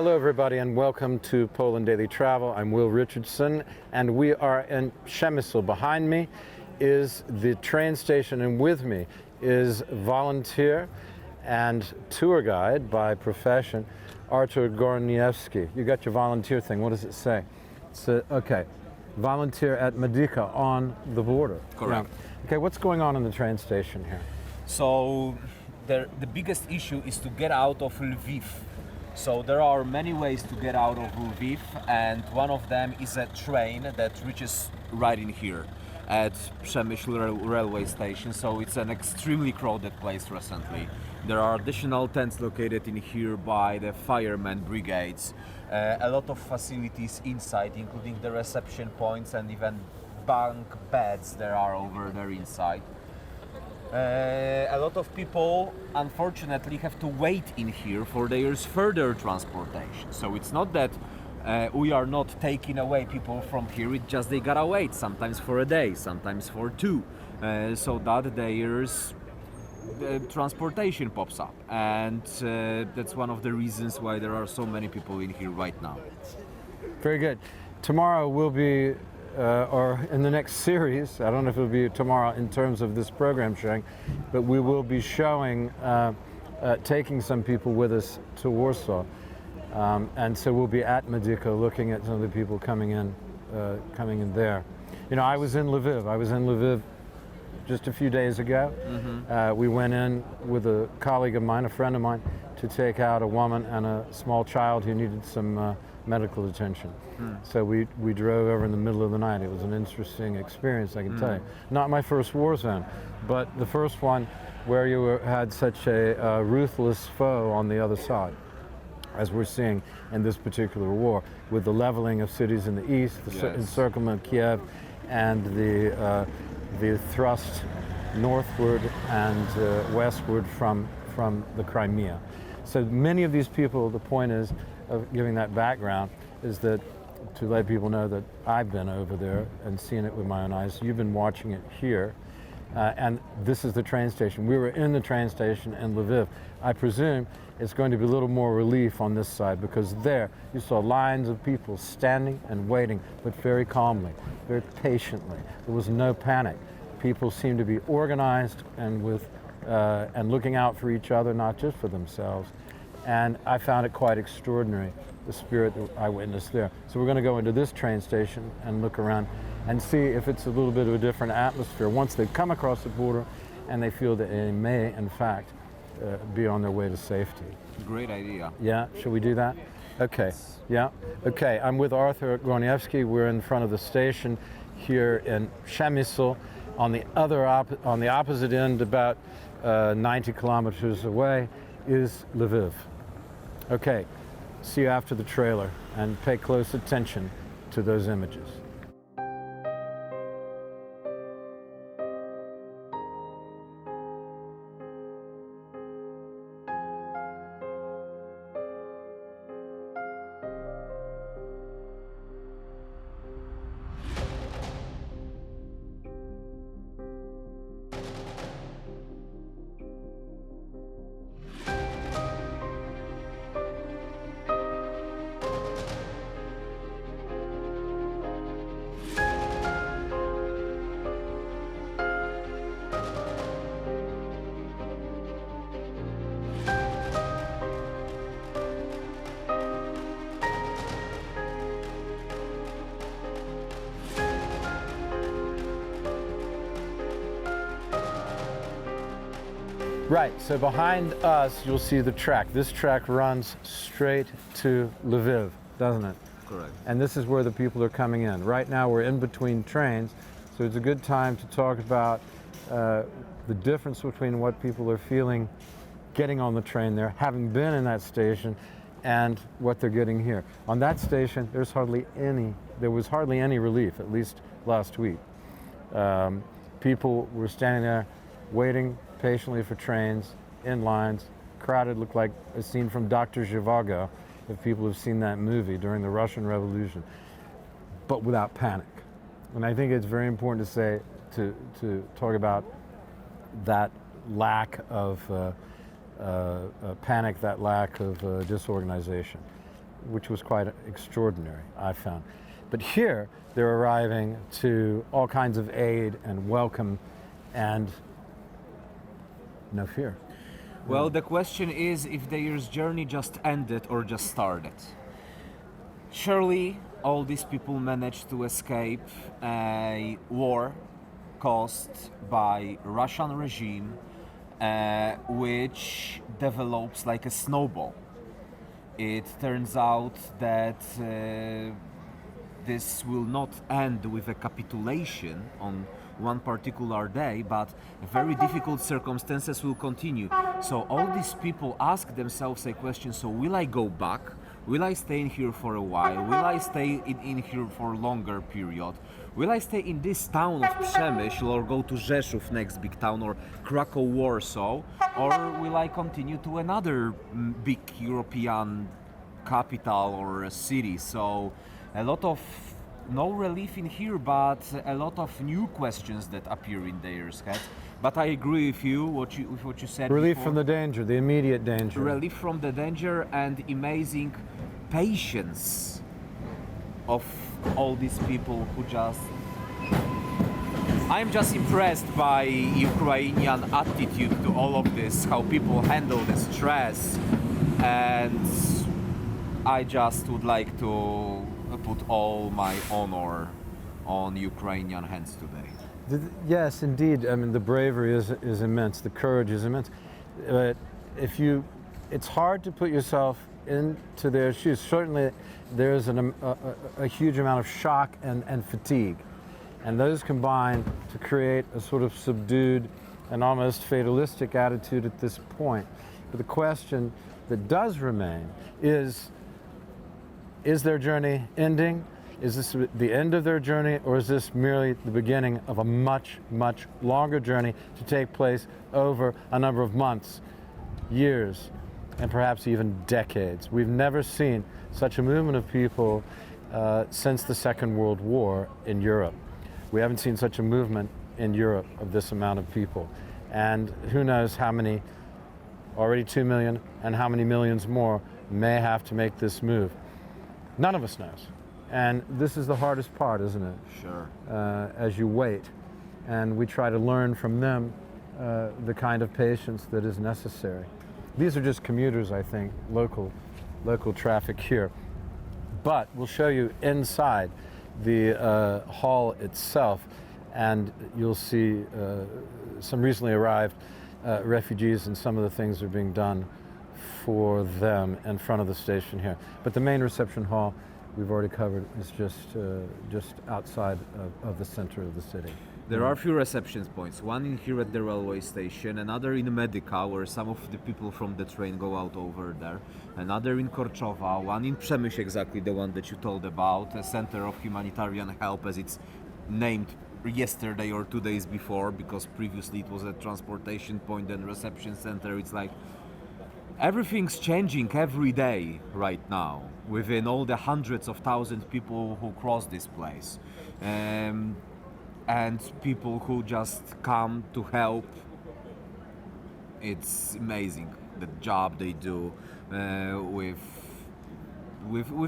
Hello everybody and welcome to Poland Daily Travel. I'm Will Richardsson and we are in Przemysl. Behind me is the train station and with me is volunteer and tour guide by profession, Artur Gorniewski. You got your volunteer thing, what does it say? Okay, volunteer at Medyka on the border. Correct. Yeah. Okay, what's going on in the train station here? So the biggest issue is to get out of Lviv. So there are many ways to get out of Lviv, and one of them is a train that reaches right in here at Przemysl railway station. So it's an extremely crowded place recently. There are additional tents located in here by the firemen brigades. A lot of facilities inside, including the reception points and even bunk beds there are over there inside. A lot of people unfortunately have to wait in here for their further transportation. So it's not that we are not taking away people from here, it's just they gotta wait, sometimes for a day, sometimes for two, so that there's transportation pops up, and that's one of the reasons why there are so many people in here right now. Very good. Tomorrow we'll be or in the next series, I don't know if it'll be tomorrow in terms of this program showing, but we will be showing, taking some people with us to Warsaw. And so we'll be at Medyka looking at some of the people coming in there. You know, I was in Lviv just a few days ago. Mm-hmm. We went in with a colleague of mine, a friend of mine, to take out a woman and a small child who needed some medical attention. So we drove over in the middle of the night. It was an interesting experience, I can tell you. Not my first war zone, but the first one where you had such a ruthless foe on the other side, as we're seeing in this particular war, with the leveling of cities in the east, the encirclement of Kiev, and the thrust northward and westward from the Crimea. So many of these people, the point is, of giving that background, is that to let people know that I've been over there and seen it with my own eyes. You've been watching it here, and this is the train station. We were in the train station in Lviv. I presume it's going to be a little more relief on this side, because there you saw lines of people standing and waiting, but very calmly, very patiently. There was no panic. People seemed to be organized and and looking out for each other, not just for themselves. And I found it quite extraordinary, the spirit that I witnessed there. So we're going to go into this train station and look around and see if it's a little bit of a different atmosphere once they've come across the border and they feel that they may, in fact, be on their way to safety. Great idea. Yeah, should we do that? Okay, yeah. Okay, I'm with Artur Gorniewski. We're in front of the station here in Przemysl. On the opposite end, about 90 kilometers away, is Lviv. Okay, see you after the trailer and pay close attention to those images. Right, so behind us you'll see the track. This track runs straight to Lviv, doesn't it? Correct. And this is where the people are coming in. Right now we're in between trains, so it's a good time to talk about the difference between what people are feeling getting on the train there, having been in that station, and what they're getting here. On that station, there was hardly any relief, at least last week. People were standing there waiting patiently for trains, in lines, crowded, looked like a scene from Dr. Zhivago, if people have seen that movie during the Russian Revolution, but without panic. And I think it's very important to say, to talk about that lack of panic, that lack of disorganization. which was quite extraordinary, I found. But here, they're arriving to all kinds of aid and welcome and no fear. Well, the question is if their journey just ended or just started. Surely all these people managed to escape a war caused by Russian regime, which develops like a snowball. It turns out that this will not end with a capitulation on one particular day, but very difficult circumstances will continue. So all these people ask themselves a question, so will I go back? Will I stay in here for a while? Will I stay in here for a longer period? Will I stay in this town of Przemysl or go to Rzeszów, next big town, or Krakow, Warsaw? Or will I continue to another big European capital or a city? So a lot of no relief in here, but a lot of new questions that appear in their heads. But I agree with you, with what you said. Relief before. from the danger, the immediate danger. Relief from the danger and amazing patience of all these people who just... I'm just impressed by Ukrainian attitude to all of this, how people handle the stress, and I just would like to put all my honor on Ukrainian hands today. Yes, indeed. I mean, the bravery is immense. The courage is immense. But it's hard to put yourself into their shoes. Certainly, there's a huge amount of shock and fatigue, and those combine to create a sort of subdued and almost fatalistic attitude at this point. But the question that does remain is their journey ending? Is this the end of their journey, or is this merely the beginning of a much, much longer journey to take place over a number of months, years, and perhaps even decades? We've never seen such a movement of people since the Second World War in Europe. We haven't seen such a movement in Europe of this amount of people. And who knows how many, already 2 million, and how many millions more may have to make this move. None of us knows. And this is the hardest part, isn't it? Sure. As you wait. And we try to learn from them the kind of patience that is necessary. These are just commuters, I think, local traffic here. But we'll show you inside the hall itself, and you'll see some recently arrived refugees, and some of the things are being done for them in front of the station here. But the main reception hall we've already covered is just outside of the center of the city. There are a few reception points. One in here at the railway station, another in Medyka, where some of the people from the train go out over there, another in Korczowa, one in Przemysl, exactly the one that you told about, a center of humanitarian help as it's named yesterday or 2 days before, because previously it was a transportation point and reception center. It's like everything's changing every day right now within all the hundreds of thousands of people who cross this place. And people who just come to help. It's amazing the job they do with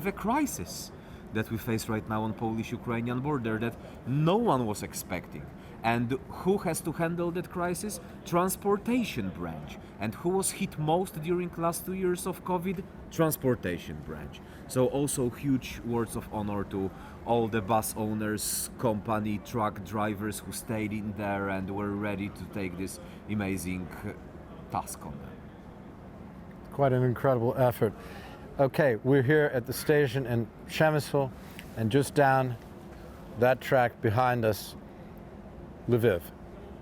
a crisis that we face right now on Polish-Ukrainian border that no one was expecting. And who has to handle that crisis? Transportation branch. And who was hit most during last 2 years of COVID? Transportation branch. So also huge words of honor to all the bus owners, company, truck drivers who stayed in there and were ready to take this amazing task on them. Quite an incredible effort. Okay, we're here at the station in Przemysl, and just down that track behind us, Lviv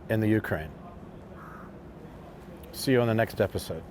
in the Ukraine. See you on the next episode.